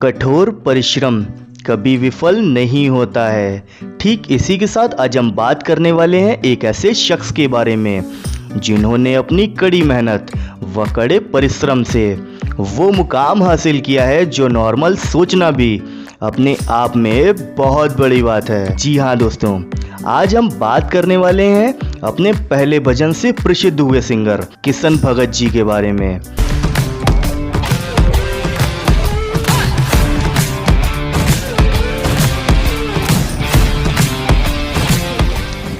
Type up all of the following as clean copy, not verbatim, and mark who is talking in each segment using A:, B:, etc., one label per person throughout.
A: कठोर परिश्रम कभी विफल नहीं होता है। ठीक इसी के साथ आज हम बात करने वाले हैं एक ऐसे शख्स के बारे में जिन्होंने अपनी कड़ी मेहनत व कड़े परिश्रम से वो मुकाम हासिल किया है जो नॉर्मल सोचना भी अपने आप में बहुत बड़ी बात है। जी हाँ दोस्तों, आज हम बात करने वाले हैं अपने पहले भजन से प्रसिद्ध हुए सिंगर किशन भगत जी के बारे में।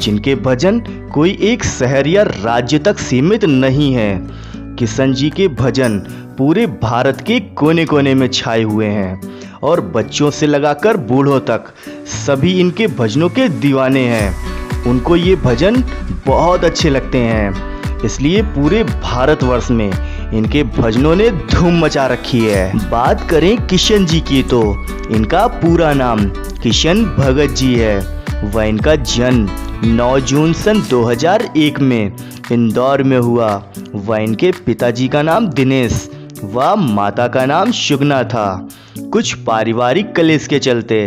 A: जिनके भजन कोई एक शहर या राज्य तक सीमित नहीं है। किशन जी के भजन पूरे भारत के कोने कोने में छाए हुए हैं और बच्चों से लगाकर बूढ़ों तक सभी इनके भजनों के दीवाने हैं। उनको ये भजन बहुत अच्छे लगते हैं, इसलिए पूरे भारतवर्ष में इनके भजनों ने धूम मचा रखी है। बात करें किशन जी की तो इनका पूरा नाम किशन भगत जी है। वह इनका जन्म 9 जून सन 2001 में इंदौर में हुआ। वह इनके पिताजी का नाम दिनेश व माता का नाम शुगना था। कुछ पारिवारिक कलेश के चलते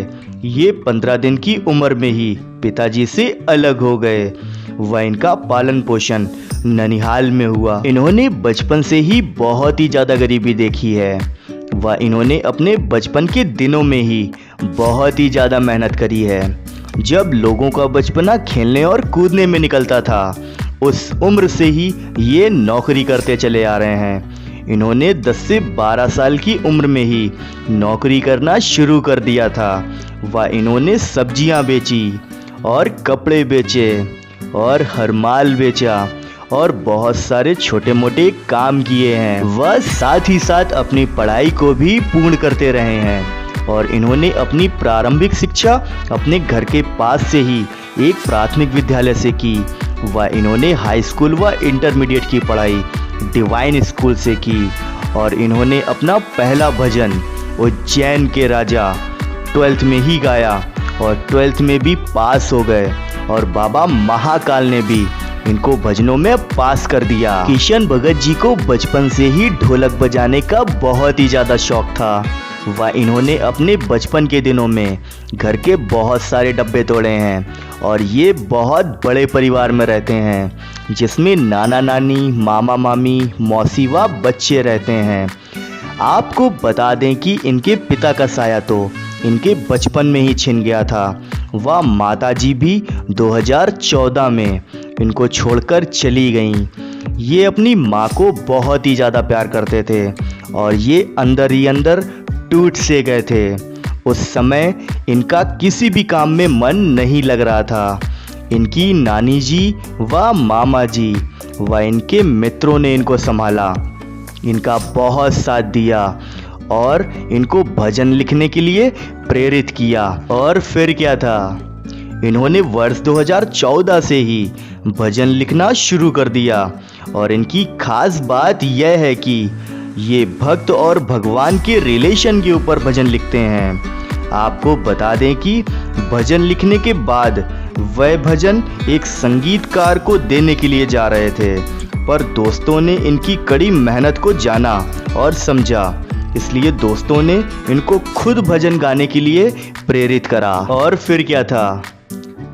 A: ये 15 दिन की उम्र में ही पिताजी से अलग हो गए। वह इनका पालन पोषण ननिहाल में हुआ। इन्होंने बचपन से ही बहुत ही ज़्यादा गरीबी देखी है। वह इन्होंने अपने बचपन के दिनों में ही बहुत ही ज़्यादा मेहनत करी है। जब लोगों का बचपना खेलने और कूदने में निकलता था, उस उम्र से ही ये नौकरी करते चले आ रहे हैं। इन्होंने 10 से 12 साल की उम्र में ही नौकरी करना शुरू कर दिया था। वह इन्होंने सब्जियां बेची और कपड़े बेचे और हर माल बेचा और बहुत सारे छोटे मोटे काम किए हैं। वह साथ ही साथ अपनी पढ़ाई को भी पूर्ण करते रहे हैं और इन्होंने अपनी प्रारंभिक शिक्षा अपने घर के पास से ही एक प्राथमिक विद्यालय से की। वह इन्होंने हाई स्कूल व इंटरमीडिएट की पढ़ाई डिवाइन स्कूल से की और इन्होंने अपना पहला भजन उज्जैन के राजा 12th में ही गाया और 12th में भी पास हो गए और बाबा महाकाल ने भी इनको भजनों में पास कर दिया। किशन भगत जी को बचपन से ही ढोलक बजाने का बहुत ही ज़्यादा शौक था। वह इन्होंने अपने बचपन के दिनों में घर के बहुत सारे डब्बे तोड़े हैं और ये बहुत बड़े परिवार में रहते हैं जिसमें नाना नानी, मामा मामी, मौसी व बच्चे रहते हैं। आपको बता दें कि इनके पिता का साया तो इनके बचपन में ही छिन गया था। वह माताजी भी 2014 में इनको छोड़कर चली गईं। ये अपनी माँ को बहुत ही ज़्यादा प्यार करते थे और ये अंदर ही अंदर टूट से गए थे। उस समय इनका किसी भी काम में मन नहीं लग रहा था। इनकी नानी जी व मामा जी व इनके मित्रों ने इनको संभाला, इनका बहुत साथ दिया और इनको भजन लिखने के लिए प्रेरित किया। और फिर क्या था, इन्होंने वर्ष 2014 से ही भजन लिखना शुरू कर दिया और इनकी खास बात यह है कि ये भक्त और भगवान के रिलेशन के ऊपर भजन लिखते हैं। आपको बता दें कि भजन लिखने के बाद वह भजन एक संगीतकार को देने के लिए जा रहे थे, पर दोस्तों ने इनकी कड़ी मेहनत को जाना और समझा, इसलिए दोस्तों ने इनको खुद भजन गाने के लिए प्रेरित करा। और फिर क्या था,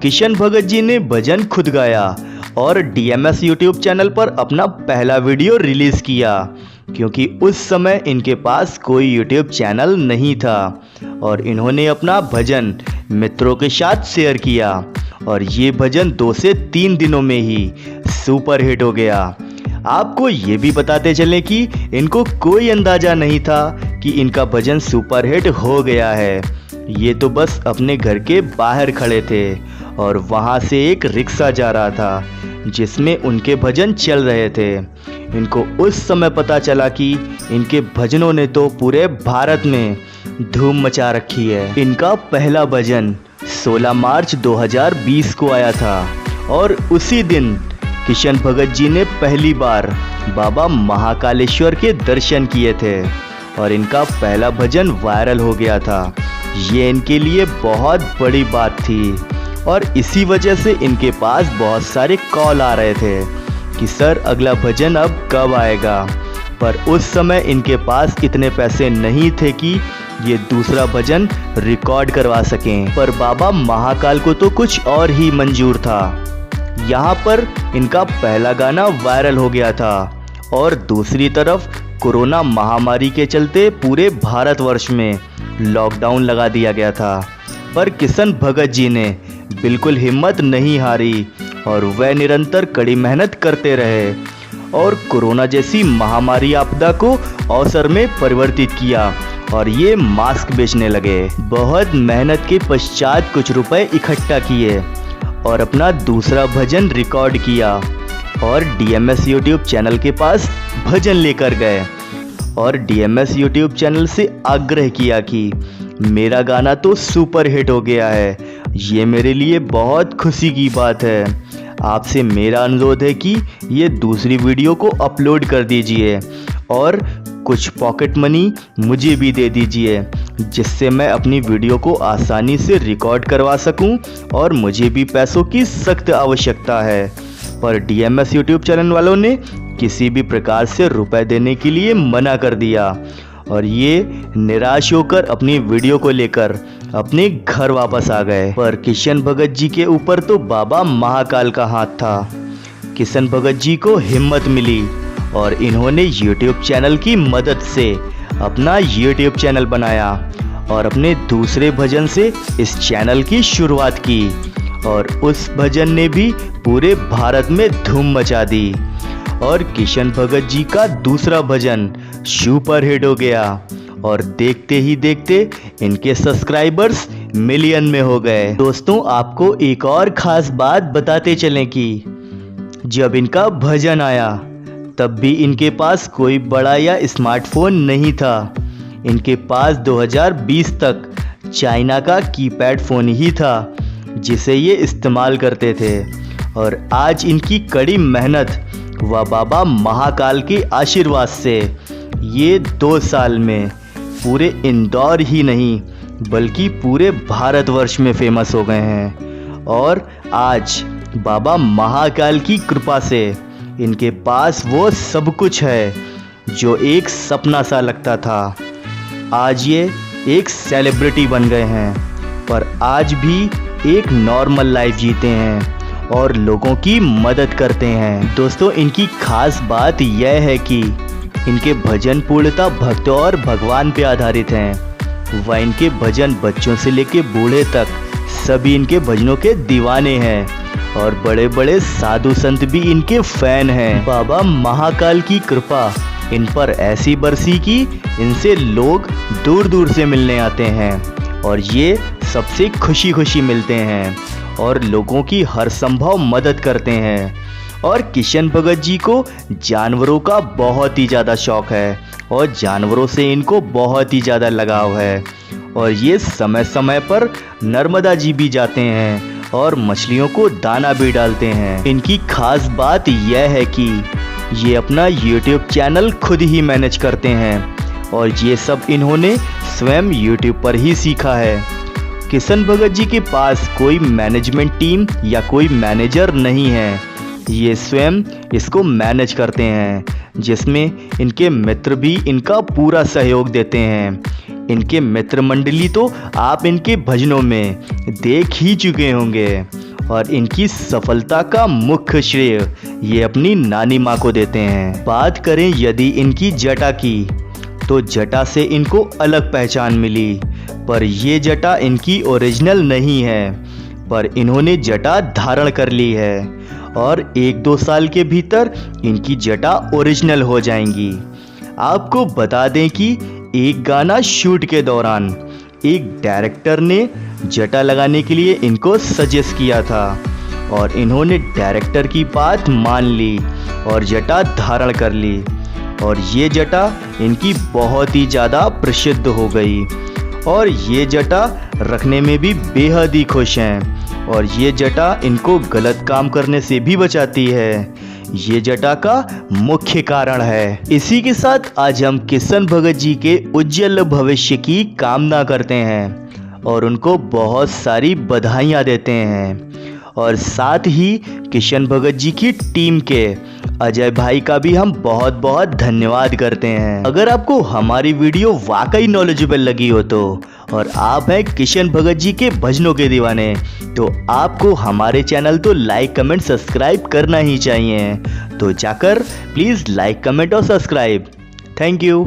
A: किशन भगत जी ने भजन खुद गाया और DMS YouTube चैनल पर अपना पहला वीडियो रिलीज़ किया, क्योंकि उस समय इनके पास कोई YouTube चैनल नहीं था और इन्होंने अपना भजन मित्रों के साथ शेयर किया और ये भजन 2 से 3 दिनों में ही सुपर हिट हो गया। आपको ये भी बताते चलें कि इनको कोई अंदाज़ा नहीं था कि इनका भजन सुपर हिट हो गया है। ये तो बस अपने घर के बाहर खड़े थे और वहाँ से एक रिक्शा जा रहा था जिसमें उनके भजन चल रहे थे। इनको उस समय पता चला कि इनके भजनों ने तो पूरे भारत में धूम मचा रखी है। इनका पहला भजन 16 मार्च 2020 को आया था और उसी दिन किशन भगत जी ने पहली बार बाबा महाकालेश्वर के दर्शन किए थे और इनका पहला भजन वायरल हो गया था। ये इनके लिए बहुत बड़ी बात थी और इसी वजह से इनके पास बहुत सारे कॉल आ रहे थे कि सर अगला भजन अब कब आएगा। पर उस समय इनके पास इतने पैसे नहीं थे कि ये दूसरा भजन रिकॉर्ड करवा सकें। पर बाबा महाकाल को तो कुछ और ही मंजूर था। यहाँ पर इनका पहला गाना वायरल हो गया था और दूसरी तरफ कोरोना महामारी के चलते पूरे भारतवर्ष में लॉकडाउन लगा दिया गया था। पर किशन भगत जी ने बिल्कुल हिम्मत नहीं हारी और वह निरंतर कड़ी मेहनत करते रहे और कोरोना जैसी महामारी आपदा को अवसर में परिवर्तित किया और ये मास्क बेचने लगे। बहुत मेहनत के पश्चात कुछ रुपए इकट्ठा किए और अपना दूसरा भजन रिकॉर्ड किया और DMS यूट्यूब चैनल के पास भजन लेकर गए और DMS यूट्यूब चैनल से आग्रह किया कि मेरा गाना तो सुपर हिट हो गया है, ये मेरे लिए बहुत खुशी की बात है। आपसे मेरा अनुरोध है कि ये दूसरी वीडियो को अपलोड कर दीजिए और कुछ पॉकेट मनी मुझे भी दे दीजिए, जिससे मैं अपनी वीडियो को आसानी से रिकॉर्ड करवा सकूं और मुझे भी पैसों की सख्त आवश्यकता है। पर DMS यूट्यूब चैनल वालों ने किसी भी प्रकार से रुपए देने के लिए मना कर दिया और ये निराश होकर अपनी वीडियो को लेकर अपने घर वापस आ गए। पर किशन भगत जी के ऊपर तो बाबा महाकाल का हाथ था। किशन भगत जी को हिम्मत मिली और इन्होंने YouTube चैनल की मदद से अपना YouTube चैनल बनाया और अपने दूसरे भजन से इस चैनल की शुरुआत की और उस भजन ने भी पूरे भारत में धूम मचा दी और किशन भगत जी का दूसरा भजन सुपर हिट हो गया और देखते ही देखते इनके सब्सक्राइबर्स मिलियन में हो गए। दोस्तों, आपको एक और ख़ास बात बताते चलें कि जब इनका भजन आया तब भी इनके पास कोई बड़ा या स्मार्टफोन नहीं था। इनके पास 2020 तक चाइना का कीपैड फ़ोन ही था जिसे ये इस्तेमाल करते थे और आज इनकी कड़ी मेहनत व बाबा महाकाल के आशीर्वाद से ये 2 साल में पूरे इंदौर ही नहीं बल्कि पूरे भारतवर्ष में फेमस हो गए हैं और आज बाबा महाकाल की कृपा से इनके पास वो सब कुछ है जो एक सपना सा लगता था। आज ये एक सेलिब्रिटी बन गए हैं पर आज भी एक नॉर्मल लाइफ जीते हैं और लोगों की मदद करते हैं। दोस्तों, इनकी खास बात यह है कि इनके भजन पूर्णतः भक्त और भगवान पे आधारित हैं। वह इनके भजन बच्चों से लेकर बूढ़े तक सभी इनके भजनों के दीवाने हैं और बड़े बड़े साधु संत भी इनके फैन हैं। बाबा महाकाल की कृपा इन पर ऐसी बरसी कि इनसे लोग दूर दूर से मिलने आते हैं और ये सबसे खुशी खुशी मिलते हैं और लोगों की हर संभव मदद करते हैं। और किशन भगत जी को जानवरों का बहुत ही ज़्यादा शौक़ है और जानवरों से इनको बहुत ही ज़्यादा लगाव है और ये समय समय पर नर्मदा जी भी जाते हैं और मछलियों को दाना भी डालते हैं। इनकी खास बात यह है कि ये अपना YouTube चैनल खुद ही मैनेज करते हैं और ये सब इन्होंने स्वयं YouTube पर ही सीखा है। किशन भगत जी के पास कोई मैनेजमेंट टीम या कोई मैनेजर नहीं है, ये स्वयं इसको मैनेज करते हैं, जिसमें इनके मित्र भी इनका पूरा सहयोग देते हैं। इनके मित्र मंडली तो आप इनके भजनों में देख ही चुके होंगे और इनकी सफलता का मुख्य श्रेय ये अपनी नानी माँ को देते हैं। बात करें यदि इनकी जटा की, तो जटा से इनको अलग पहचान मिली, पर ये जटा इनकी ओरिजिनल नहीं है, पर इन्होंने जटा धारण कर ली है और 1-2 साल के भीतर इनकी जटा ओरिजिनल हो जाएंगी। आपको बता दें कि एक गाना शूट के दौरान एक डायरेक्टर ने जटा लगाने के लिए इनको सजेस्ट किया था और इन्होंने डायरेक्टर की बात मान ली और जटा धारण कर ली और ये जटा इनकी बहुत ही ज़्यादा प्रसिद्ध हो गई और ये जटा रखने में भी बेहद ही खुश हैं और ये जटा इनको गलत काम करने से भी बचाती है। ये जटा का मुख्य कारण है। इसी के साथ आज हम किशन भगत जी के उज्जवल भविष्य की कामना करते हैं और उनको बहुत सारी बधाइयाँ देते हैं और साथ ही किशन भगत जी की टीम के अजय भाई का भी हम बहुत बहुत धन्यवाद करते हैं। अगर आपको हमारी वीडियो वाकई नॉलेजेबल लगी हो तो, और आप हैं किशन भगत जी के भजनों के दीवाने, तो आपको हमारे चैनल तो लाइक कमेंट सब्सक्राइब करना ही चाहिए। तो जाकर प्लीज़ लाइक कमेंट और सब्सक्राइब। Thank you.